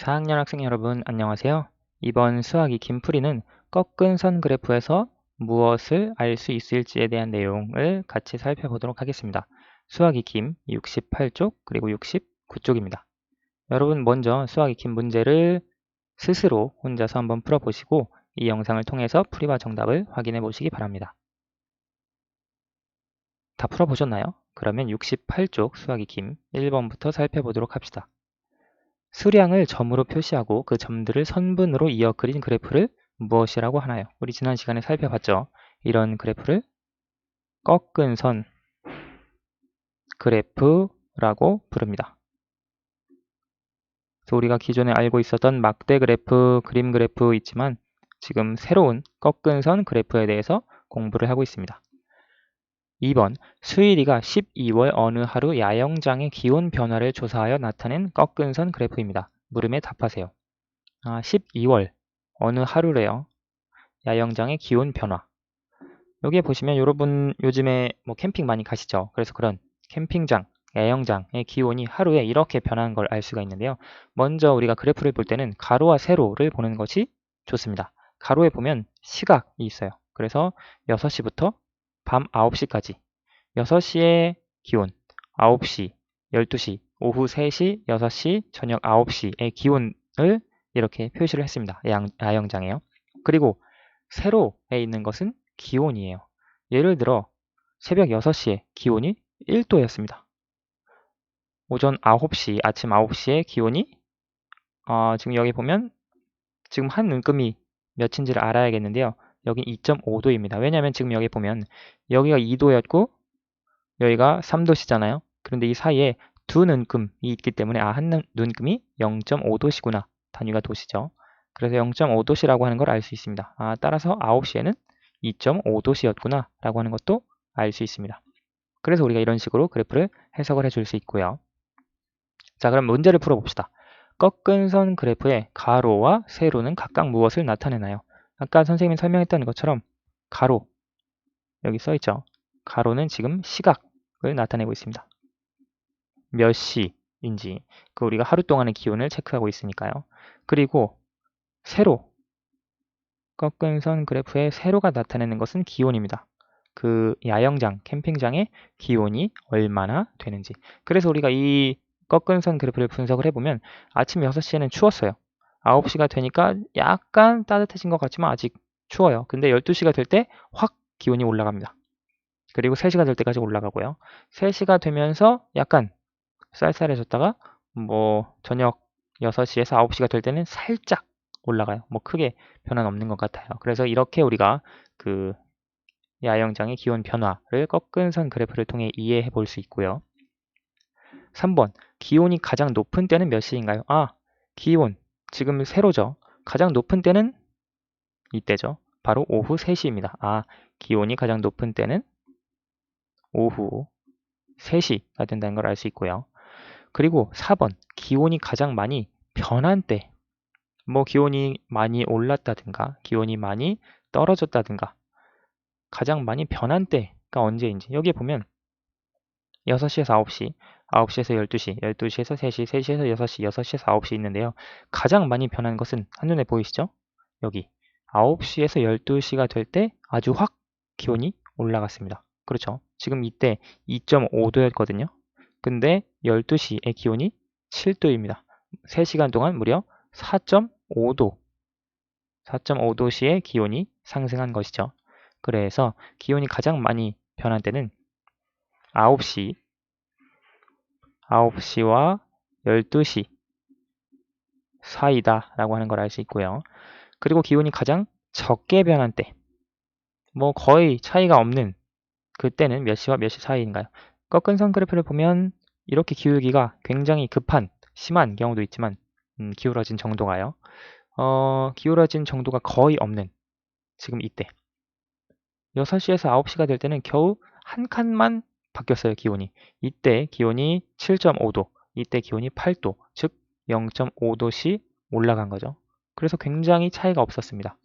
4학년 학생 여러분 안녕하세요. 이번 수학 익힘 풀이는 꺾은 선 그래프에서 무엇을 알 수 있을지에 대한 내용을 같이 살펴보도록 하겠습니다. 수학 익힘 68쪽 그리고 69쪽입니다. 여러분 먼저 수학 익힘 문제를 스스로 혼자서 한번 풀어보시고 이 영상을 통해서 풀이와 정답을 확인해 보시기 바랍니다. 다 풀어보셨나요? 그러면 68쪽 수학 익힘 1번부터 살펴보도록 합시다. 수량을 점으로 표시하고 그 점들을 선분으로 이어 그린 그래프를 무엇이라고 하나요? 우리 지난 시간에 살펴봤죠? 이런 그래프를 꺾은 선 그래프라고 부릅니다. 그래서 우리가 기존에 알고 있었던 막대 그래프, 그림 그래프 있지만 지금 새로운 꺾은 선 그래프에 대해서 공부를 하고 있습니다. 2번, 수일이가 12월 어느 하루 야영장의 기온 변화를 조사하여 나타낸 꺾은 선 그래프입니다. 물음에 답하세요. 12월 어느 하루래요. 야영장의 기온 변화. 여기에 보시면 여러분 요즘에 뭐 캠핑 많이 가시죠. 그래서 그런 캠핑장, 야영장의 기온이 하루에 이렇게 변하는 걸 알 수가 있는데요. 먼저 우리가 그래프를 볼 때는 가로와 세로를 보는 것이 좋습니다. 가로에 보면 시각이 있어요. 그래서 6시부터 밤 9시까지 6시의 기온, 9시, 12시, 오후 3시, 6시, 저녁 9시의 기온을 이렇게 표시를 했습니다. 야영장에요. 그리고 세로에 있는 것은 기온이에요. 예를 들어 새벽 6시에 기온이 1도였습니다. 오전 9시, 아침 9시에 기온이 지금 여기 보면 지금 한 눈금이 몇인지를 알아야겠는데요. 여기 2.5도입니다. 왜냐하면 지금 여기 보면 여기가 2도였고 여기가 3도시잖아요. 그런데 이 사이에 두 눈금이 있기 때문에 한 눈금이 0.5도시구나. 단위가 도시죠. 그래서 0.5도시라고 하는 걸 알 수 있습니다. 따라서 9시에는 2.5도시였구나 라고 하는 것도 알 수 있습니다. 그래서 우리가 이런 식으로 그래프를 해석을 해줄 수 있고요. 자, 그럼 문제를 풀어봅시다. 꺾은 선 그래프의 가로와 세로는 각각 무엇을 나타내나요? 아까 선생님이 설명했던 것처럼 가로, 여기 써있죠. 가로는 지금 시각을 나타내고 있습니다. 몇 시인지, 우리가 하루 동안의 기온을 체크하고 있으니까요. 그리고 세로, 꺾은 선 그래프의 세로가 나타내는 것은 기온입니다. 그 야영장, 캠핑장의 기온이 얼마나 되는지. 그래서 우리가 이 꺾은 선 그래프를 분석을 해보면 아침 6시에는 추웠어요. 9시가 되니까 약간 따뜻해진 것 같지만 아직 추워요. 근데 12시가 될 때 확 기온이 올라갑니다. 그리고 3시가 될 때까지 올라가고요. 3시가 되면서 약간 쌀쌀해졌다가 저녁 6시에서 9시가 될 때는 살짝 올라가요. 크게 변화는 없는 것 같아요. 그래서 이렇게 우리가 그 야영장의 기온 변화를 꺾은 선 그래프를 통해 이해해 볼 수 있고요. 3번, 기온이 가장 높은 때는 몇 시인가요? 기온, 지금 세로죠. 가장 높은 때는 이때죠. 바로 오후 3시입니다. 기온이 가장 높은 때는 오후 3시가 된다는 걸 알 수 있고요. 그리고 4번, 기온이 가장 많이 변한 때, 기온이 많이 올랐다든가, 기온이 많이 떨어졌다든가, 가장 많이 변한 때가 언제인지. 여기에 보면 6시에서 9시, 9시에서 12시, 12시에서 3시, 3시에서 6시, 6시에서 9시 있는데요. 가장 많이 변한 것은 한눈에 보이시죠? 여기 9시에서 12시가 될 때 아주 확 기온이 올라갔습니다. 그렇죠? 지금 이때 2.5도였거든요. 근데 12시의 기온이 7도입니다. 3시간 동안 무려 4.5도, 4.5도씨의 기온이 상승한 것이죠. 그래서 기온이 가장 많이 변한 때는 9시와 12시 사이다 라고 하는 걸 알 수 있고요. 그리고 기온이 가장 적게 변한 때, 거의 차이가 없는 그때는 몇 시와 몇 시 사이인가요? 꺾은 선 그래프를 보면 이렇게 기울기가 굉장히 급한, 심한 경우도 있지만 기울어진 정도가요. 기울어진 정도가 거의 없는 지금 이때 6시에서 9시가 될 때는 겨우 한 칸만 바뀌었어요. 기온이. 이때 기온이 7.5도, 이때 기온이 8도, 즉 0.5도씩 올라간 거죠. 그래서 굉장히 차이가 없었습니다.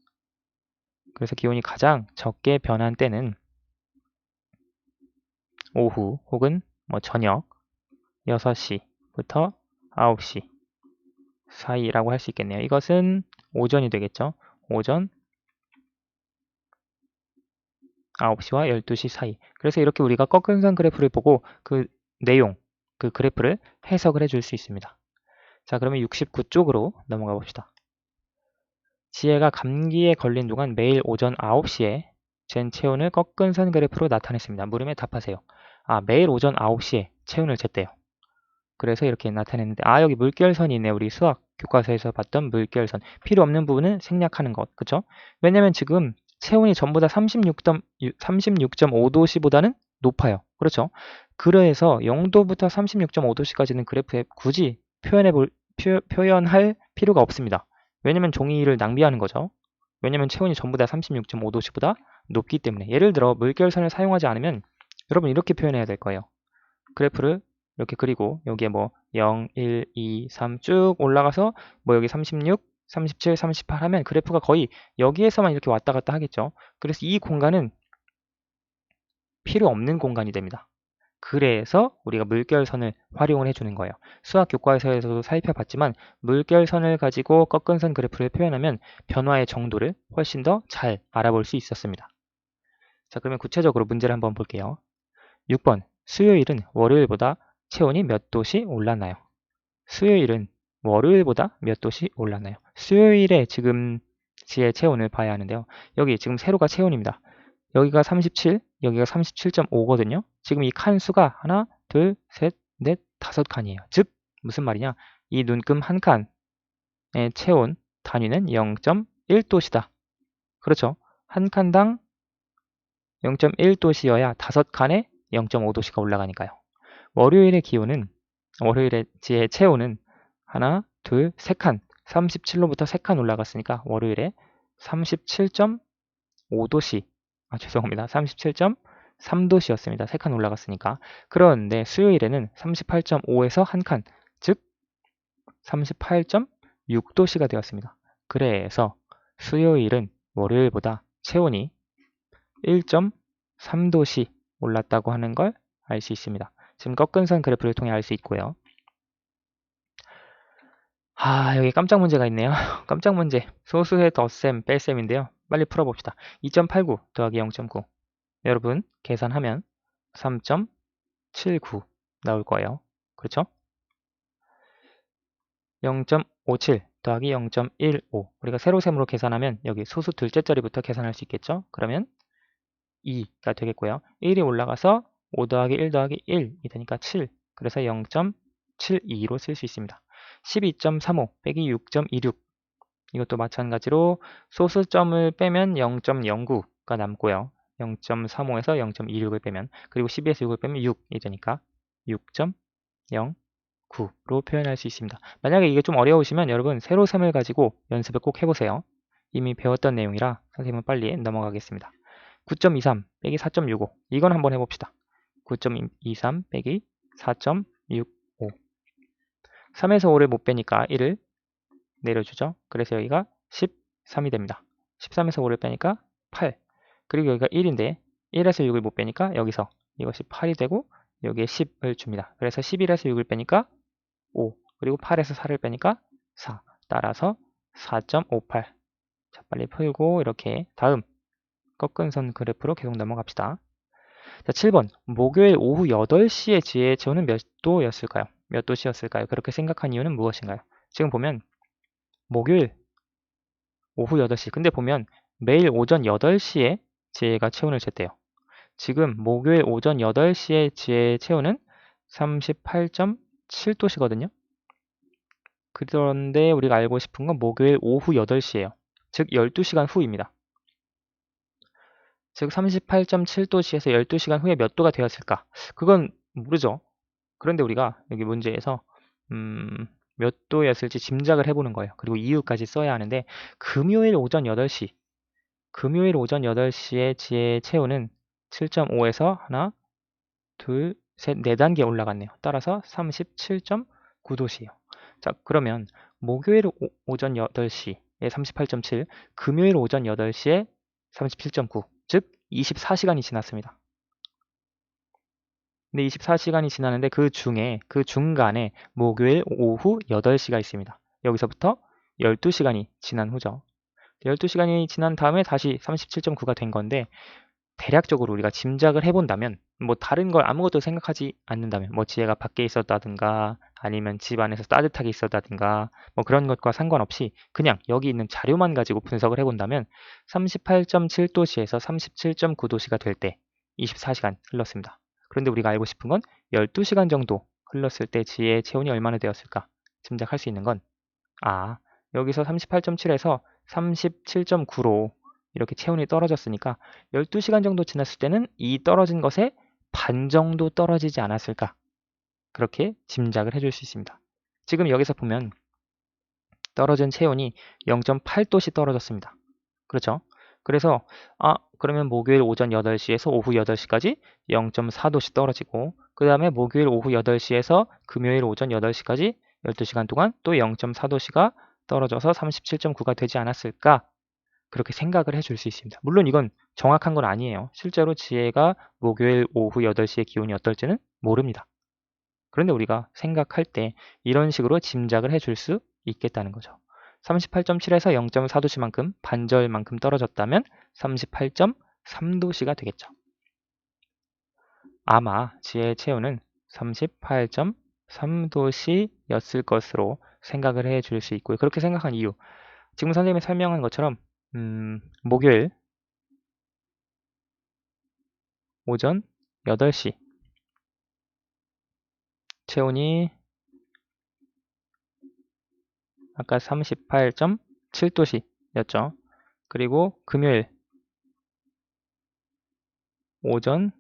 그래서 기온이 가장 적게 변한 때는 오후 혹은 저녁 6시부터 9시 사이라고 할 수 있겠네요. 이것은 오전이 되겠죠. 오전 9시와 12시 사이. 그래서 이렇게 우리가 꺾은 선 그래프를 보고 그 내용, 그 그래프를 해석을 해줄 수 있습니다. 자, 그러면 69쪽으로 넘어가 봅시다. 지혜가 감기에 걸린 동안 매일 오전 9시에 잰 체온을 꺾은 선 그래프로 나타냈습니다. 물음에 답하세요. 아, 매일 오전 9시에 체온을 쟀대요. 그래서 이렇게 나타냈는데, 아, 여기 물결선이 있네요. 우리 수학 교과서에서 봤던 물결선. 필요 없는 부분은 생략하는 것. 그쵸? 왜냐면 지금 체온이 전부 다 36.5도씨보다는 높아요. 그렇죠? 그래서 0도부터 36.5도씨까지는 그래프에 굳이 표현할 필요가 없습니다. 왜냐면 종이를 낭비하는 거죠. 왜냐면 체온이 전부 다 36.5도씨보다 높기 때문에. 예를 들어 물결선을 사용하지 않으면 여러분 이렇게 표현해야 될 거예요. 그래프를 이렇게 그리고 여기에 뭐 0, 1, 2, 3 쭉 올라가서 뭐 여기 36, 37, 38 하면 그래프가 거의 여기에서만 이렇게 왔다 갔다 하겠죠. 그래서 이 공간은 필요 없는 공간이 됩니다. 그래서 우리가 물결선을 활용을 해주는 거예요. 수학 교과서에서도 살펴봤지만 물결선을 가지고 꺾은 선 그래프를 표현하면 변화의 정도를 훨씬 더 잘 알아볼 수 있었습니다. 자, 그러면 구체적으로 문제를 한번 볼게요. 6번, 수요일은 월요일보다 체온이 몇 도씩 올랐나요? 수요일은 월요일보다 몇 도씩 올랐나요? 수요일에 지금 지의 체온을 봐야 하는데요. 여기 지금 세로가 체온입니다. 여기가 37, 여기가 37.5거든요. 지금 이 칸 수가 하나, 둘, 셋, 넷, 5칸이에요. 즉 무슨 말이냐? 이 눈금 한 칸의 체온 단위는 0.1도시다. 그렇죠? 한 칸당 0.1도시여야 5칸에 0.5도씨가 올라가니까요. 월요일의 지의 체온은 하나, 둘, 3칸, 37로부터 3칸 올라갔으니까 월요일에 37.5도씨, 죄송합니다. 37.3도씨였습니다. 3칸 올라갔으니까. 그런데 수요일에는 38.5에서 1칸, 즉 38.6도씨가 되었습니다. 그래서 수요일은 월요일보다 체온이 1.3도씨 올랐다고 하는 걸 알 수 있습니다. 지금 꺾은 선 그래프를 통해 알 수 있고요. 여기 깜짝 문제가 있네요. 깜짝 문제. 소수의 덧셈, 뺄셈인데요. 빨리 풀어봅시다. 2.89 더하기 0.9. 여러분 계산하면 3.79 나올 거예요. 그렇죠? 0.57 더하기 0.15. 우리가 세로셈으로 계산하면 여기 소수 둘째 자리부터 계산할 수 있겠죠? 그러면 2가 되겠고요. 1이 올라가서 5 더하기 1 더하기 1이 되니까 7. 그래서 0.72로 쓸 수 있습니다. 12.35 빼기 6.26. 이것도 마찬가지로 소수점을 빼면 0.09가 남고요. 0.35에서 0.26을 빼면, 그리고 12에서 6을 빼면 6이 되니까 6.09로 표현할 수 있습니다. 만약에 이게 좀 어려우시면 여러분 세로셈을 가지고 연습을 꼭 해보세요. 이미 배웠던 내용이라 선생님은 빨리 넘어가겠습니다. 9.23 빼기 4.65. 이건 한번 해봅시다. 9.23 빼기 4.65. 3에서 5를 못 빼니까 1을 내려주죠. 그래서 여기가 13이 됩니다. 13에서 5를 빼니까 8. 그리고 여기가 1인데 1에서 6을 못 빼니까 여기서 이것이 8이 되고 여기에 10을 줍니다. 그래서 11에서 6을 빼니까 5. 그리고 8에서 4를 빼니까 4. 따라서 4.58. 자, 빨리 풀고 이렇게 다음 꺾은 선 그래프로 계속 넘어갑시다. 자, 7번. 목요일 오후 8시에 지혜의 체온은 몇 도였을까요? 몇 도씨였을까요? 그렇게 생각한 이유는 무엇인가요? 지금 보면 목요일 오후 8시. 근데 보면 매일 오전 8시에 지혜가 체온을 쟀대요. 지금 목요일 오전 8시에 지혜의 체온은 38.7도씨거든요. 그런데 우리가 알고 싶은 건 목요일 오후 8시예요. 즉 12시간 후입니다. 즉 38.7도씨에서 12시간 후에 몇 도가 되었을까? 그건 모르죠. 그런데 우리가 여기 문제에서 몇 도였을지 짐작을 해보는 거예요. 그리고 이유까지 써야 하는데 금요일 오전 8시에 지혜의 체온은 7.5에서 하나, 둘, 셋, 4단계 올라갔네요. 따라서 37.9도씨예요. 자, 그러면 목요일 오전 8시에 38.7, 금요일 오전 8시에 37.9, 즉 24시간이 지났습니다. 근데 24시간이 지났는데 그 중간에 목요일 오후 8시가 있습니다. 여기서부터 12시간이 지난 후죠. 12시간이 지난 다음에 다시 37.9가 된 건데 대략적으로 우리가 짐작을 해본다면 뭐 다른 걸 아무것도 생각하지 않는다면 뭐 지혜가 밖에 있었다든가 아니면 집 안에서 따뜻하게 있었다든가 뭐 그런 것과 상관없이 그냥 여기 있는 자료만 가지고 분석을 해본다면 38.7도씨에서 37.9도씨가 될 때 24시간 흘렀습니다. 그런데 우리가 알고 싶은 건 12시간 정도 흘렀을 때 지혜의 체온이 얼마나 되었을까 짐작할 수 있는 건 여기서 38.7에서 37.9로 이렇게 체온이 떨어졌으니까 12시간 정도 지났을 때는 이 떨어진 것의 반 정도 떨어지지 않았을까? 그렇게 짐작을 해줄 수 있습니다. 지금 여기서 보면 떨어진 체온이 0.8도씩 떨어졌습니다. 그렇죠? 그래서 그러면 목요일 오전 8시에서 오후 8시까지 0.4도씩 떨어지고 그 다음에 목요일 오후 8시에서 금요일 오전 8시까지 12시간 동안 또 0.4도씨가 떨어져서 37.9가 되지 않았을까? 그렇게 생각을 해줄 수 있습니다. 물론 이건 정확한 건 아니에요. 실제로 지혜가 목요일 오후 8시의 기온이 어떨지는 모릅니다. 그런데 우리가 생각할 때 이런 식으로 짐작을 해줄 수 있겠다는 거죠. 38.7에서 0.4도씨만큼 반절만큼 떨어졌다면 38.3도씨가 되겠죠. 아마 지혜의 체온은 38.3도씨였을 것으로 생각을 해줄 수 있고요. 그렇게 생각한 이유, 지금 선생님이 설명한 것처럼 목요일 오전 8시 체온이 아까 38.7도씨였죠. 그리고 금요일 오전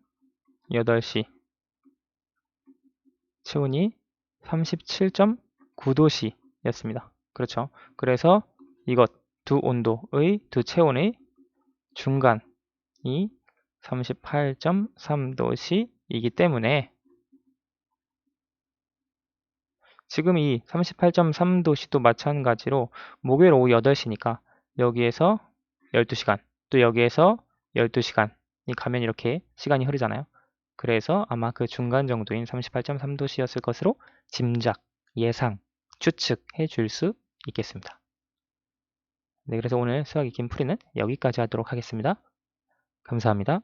8시 체온이 37.9도씨였습니다. 그렇죠. 그래서 이것 두 온도의 두 체온의 중간이 38.3도씨이기 때문에 지금 이 38.3도씨도 마찬가지로 목요일 오후 8시니까 여기에서 12시간 또 여기에서 12시간이 가면 이렇게 시간이 흐르잖아요. 그래서 아마 그 중간 정도인 38.3도씨였을 것으로 짐작, 예상, 추측해 줄 수 있겠습니다. 네, 그래서 오늘 수학 익힘 풀이는 여기까지 하도록 하겠습니다. 감사합니다.